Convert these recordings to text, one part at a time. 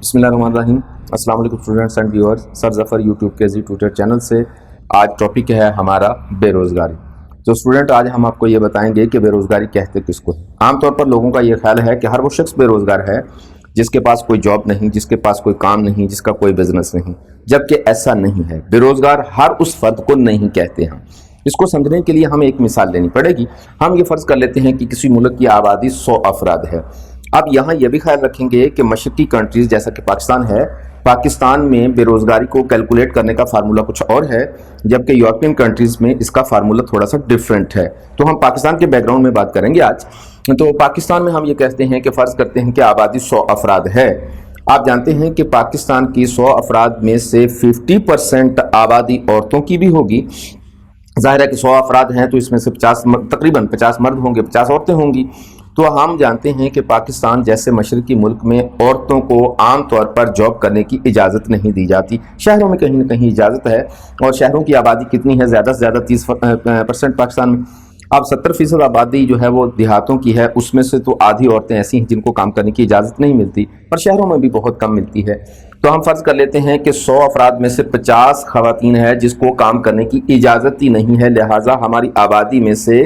بسم اللہ الرحمن الرحیم۔ السلام علیکم students and viewers, sir Zafar YouTube کے ٹویٹر چینل سے آج ٹاپک ہے ہمارا بے روزگاری۔ تو اسٹوڈنٹ آج ہم آپ کو یہ بتائیں گے کہ بے روزگاری کہتے کس کو ہے۔ عام طور پر لوگوں کا یہ خیال ہے کہ ہر وہ شخص بے روزگار ہے جس کے پاس کوئی جاب نہیں، جس کے پاس کوئی کام نہیں، جس کا کوئی بزنس نہیں، جبکہ ایسا نہیں ہے۔ بے روزگار ہر اس فرد کو نہیں کہتے ہیں۔ اس کو سمجھنے کے لیے ہمیں ایک مثال لینی پڑے گی۔ ہم یہ فرض کر لیتے ہیں کہ کسی ملک کی آبادی 100 افراد ہے۔ اب یہاں یہ بھی خیال رکھیں گے کہ مشرقی کنٹریز جیسا کہ پاکستان ہے، پاکستان میں بے روزگاری کو کیلکولیٹ کرنے کا فارمولہ کچھ اور ہے، جبکہ یورپین کنٹریز میں اس کا فارمولہ تھوڑا سا ڈیفرنٹ ہے۔ تو ہم پاکستان کے بیک گراؤنڈ میں بات کریں گے آج۔ تو پاکستان میں ہم یہ کہتے ہیں کہ فرض کرتے ہیں کہ آبادی 100 افراد ہے۔ آپ جانتے ہیں کہ پاکستان کی 100 افراد میں سے 50% آبادی عورتوں کی بھی ہوگی۔ ظاہر ہے کہ 100 افراد ہیں تو اس میں سے تقریباً 50 مرد ہوں گے، 50 عورتیں ہوں گی۔ تو ہم جانتے ہیں کہ پاکستان جیسے مشرقی ملک میں عورتوں کو عام طور پر جاب کرنے کی اجازت نہیں دی جاتی۔ شہروں میں کہیں نہ کہیں اجازت ہے، اور شہروں کی آبادی کتنی ہے؟ زیادہ سے زیادہ 30% پاکستان میں۔ اب 70% آبادی جو ہے وہ دیہاتوں کی ہے، اس میں سے تو آدھی عورتیں ایسی ہیں جن کو کام کرنے کی اجازت نہیں ملتی، اور شہروں میں بھی بہت کم ملتی ہے۔ تو ہم فرض کر لیتے ہیں کہ 100 افراد میں سے 50 خواتین ہیں جس کو کام کرنے کی اجازت ہی نہیں ہے، لہٰذا ہماری آبادی میں سے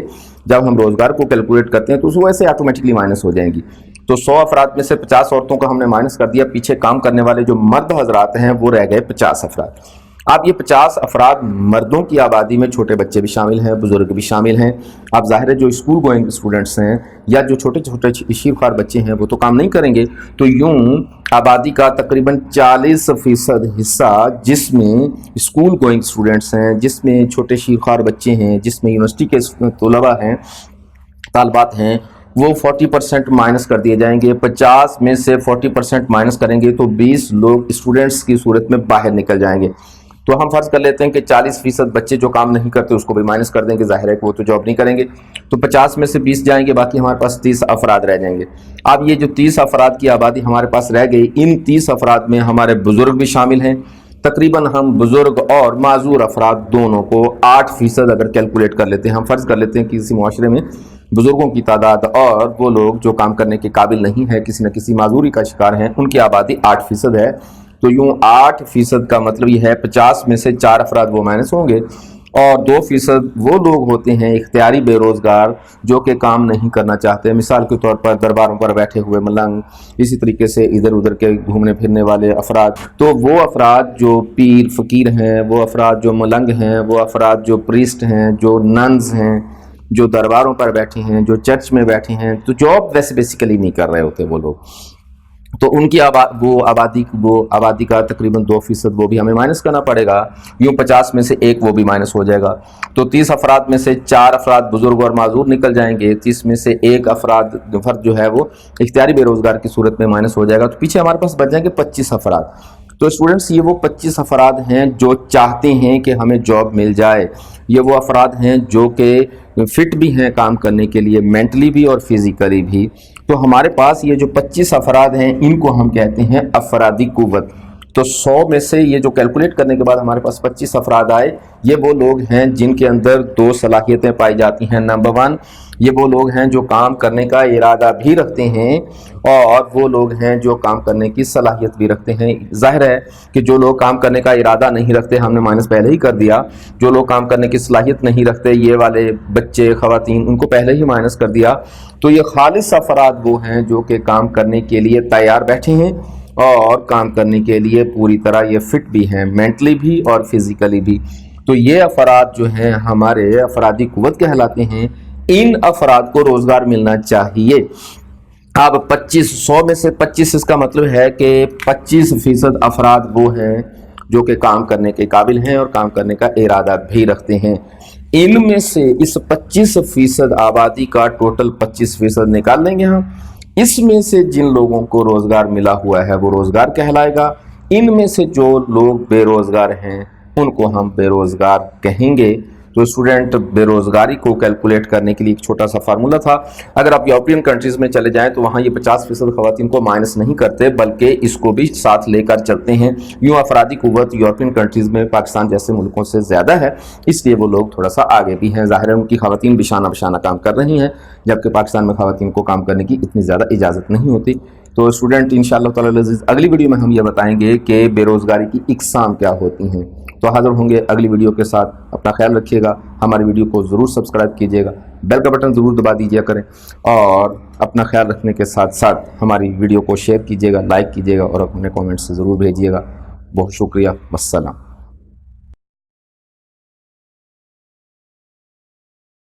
جب ہم روزگار کو کیلکولیٹ کرتے ہیں تو وہ ایسے آٹومیٹکلی مائنس ہو جائیں گی۔ تو 100 افراد میں سے 50 عورتوں کو ہم نے مائنس کر دیا، پیچھے کام کرنے والے جو مرد حضرات ہیں وہ رہ گئے 50 افراد۔ اب یہ 50 افراد مردوں کی آبادی میں چھوٹے بچے بھی شامل ہیں، بزرگ بھی شامل ہیں۔ اب ظاہر ہے جو اسکول گوئنگ اسٹوڈنٹس ہیں یا جو چھوٹے چھوٹے شیرخوار بچے ہیں وہ تو کام نہیں کریں گے۔ تو یوں آبادی کا تقریباً 40% حصہ جس میں اسکول گوئنگ اسٹوڈنٹس ہیں، جس میں چھوٹے شیرخوار بچے ہیں، جس میں یونیورسٹی کے طلباء ہیں، طالبات ہیں، وہ 40% مائنس کر دیے جائیں گے۔ 50 میں سے 40% مائنس کریں گے تو 20 لوگ اسٹوڈنٹس کی صورت میں باہر نکل جائیں گے۔ تو ہم فرض کر لیتے ہیں کہ 40% بچے جو کام نہیں کرتے اس کو بھی مائنس کر دیں گے، ظاہر ہے کہ وہ تو جاب نہیں کریں گے۔ تو 50 میں سے 20 جائیں گے، باقی ہمارے پاس 30 افراد رہ جائیں گے۔ اب یہ جو 30 افراد کی آبادی ہمارے پاس رہ گئی، ان 30 افراد میں ہمارے بزرگ بھی شامل ہیں۔ تقریباً ہم بزرگ اور معذور افراد دونوں کو 8% اگر کیلکولیٹ کر لیتے ہیں، ہم فرض کر لیتے ہیں کہ کسی معاشرے میں بزرگوں کی تعداد اور وہ لوگ جو کام کرنے کے قابل نہیں ہے، کسی نہ کسی معذوری کا شکار ہیں، ان کی آبادی 8% ہے۔ تو یوں 8% کا مطلب یہ ہے 50 میں سے 4 افراد وہ مائنس ہوں گے، اور 2% وہ لوگ ہوتے ہیں اختیاری بے روزگار جو کہ کام نہیں کرنا چاہتے۔ مثال کے طور پر درباروں پر بیٹھے ہوئے ملنگ، اسی طریقے سے ادھر ادھر کے گھومنے پھرنے والے افراد۔ تو وہ افراد جو پیر فقیر ہیں، وہ افراد جو ملنگ ہیں، وہ افراد جو پریسٹ ہیں، جو ننز ہیں، جو درباروں پر بیٹھے ہیں، جو چرچ میں بیٹھے ہیں، تو جاب ویسے بیسیکلی نہیں کر رہے ہوتے وہ لوگ۔ تو ان کی آبادی کا تقریباً 2% وہ بھی ہمیں مائنس کرنا پڑے گا۔ یوں 50 میں سے 1 وہ بھی مائنس ہو جائے گا۔ تو 30 افراد میں سے 4 افراد بزرگ اور معذور نکل جائیں گے۔ 30 میں سے 1 فرد جو ہے وہ اختیاری بے روزگار کی صورت میں مائنس ہو جائے گا۔ تو پیچھے ہمارے پاس بچ جائیں گے 25 افراد۔ تو اسٹوڈنٹس یہ وہ 25 افراد ہیں جو چاہتے ہیں کہ ہمیں جاب مل جائے۔ یہ وہ افراد ہیں جو کہ فٹ بھی ہیں کام کرنے کے لیے، مینٹلی بھی اور فزیکلی بھی۔ تو ہمارے پاس یہ جو 25 افراد ہیں ان کو ہم کہتے ہیں افرادی قوت۔ تو 100 میں سے یہ جو کیلکولیٹ کرنے کے بعد ہمارے پاس 25 افراد آئے، یہ وہ لوگ ہیں جن کے اندر 2 صلاحیتیں پائی جاتی ہیں۔ نمبر 1، یہ وہ لوگ ہیں جو کام کرنے کا ارادہ بھی رکھتے ہیں، اور وہ لوگ ہیں جو کام کرنے کی صلاحیت بھی رکھتے ہیں۔ ظاہر ہے کہ جو لوگ کام کرنے کا ارادہ نہیں رکھتے، ہم نے مائنس پہلے ہی کر دیا۔ جو لوگ کام کرنے کی صلاحیت نہیں رکھتے، یہ والے بچے، خواتین، ان کو پہلے ہی مائنس کر دیا۔ تو یہ خالص افراد وہ ہیں جو کہ کام کرنے کے لیے تیار بیٹھے ہیں، اور کام کرنے کے لیے پوری طرح یہ فٹ بھی ہیں، مینٹلی بھی اور فزیکلی بھی۔ تو یہ افراد جو ہیں ہمارے افرادی قوت کہلاتے ہیں۔ ان افراد کو روزگار ملنا چاہیے۔ اب 100 میں سے 25، اس کا مطلب ہے کہ 25% افراد وہ ہیں جو کہ کام کرنے کے قابل ہیں اور کام کرنے کا ارادہ بھی رکھتے ہیں۔ ان میں سے اس 25% آبادی کا ٹوٹل 25% نکال لیں گے ہم۔ اس میں سے جن لوگوں کو روزگار ملا ہوا ہے وہ روزگار کہلائے گا۔ ان میں سے جو لوگ بے روزگار ہیں ان کو ہم بے روزگار کہیں گے۔ تو اسٹوڈنٹ بے روزگاری کو کیلکولیٹ کرنے کے لیے ایک چھوٹا سا فارمولہ تھا۔ اگر آپ یورپین کنٹریز میں چلے جائیں تو وہاں یہ 50% خواتین کو مائنس نہیں کرتے، بلکہ اس کو بھی ساتھ لے کر چلتے ہیں۔ یوں افرادی قوت یورپین کنٹریز میں پاکستان جیسے ملکوں سے زیادہ ہے، اس لیے وہ لوگ تھوڑا سا آگے بھی ہیں۔ ظاہر ہے ان کی خواتین بھی شانہ بشانہ کام کر رہی ہیں، جبکہ پاکستان میں خواتین کو کام کرنے کی اتنی زیادہ اجازت نہیں ہوتی۔ تو اسٹوڈنٹ انشاءاللہ تعالی العزیز اگلی ویڈیو میں ہم یہ بتائیں گے کہ بے روزگاری کی اقسام کیا ہوتی ہیں۔ تو حاضر ہوں گے اگلی ویڈیو کے ساتھ، اپنا خیال رکھیے گا، ہماری ویڈیو کو ضرور سبسکرائب کیجیے گا، بیل کا بٹن ضرور دبا دیجیے کریں، اور اپنا خیال رکھنے کے ساتھ ساتھ ہماری ویڈیو کو شیئر کیجیے گا، لائک کیجیے گا، اور اپنے کامنٹس ضرور بھیجیے گا۔ بہت شکریہ، والسلام۔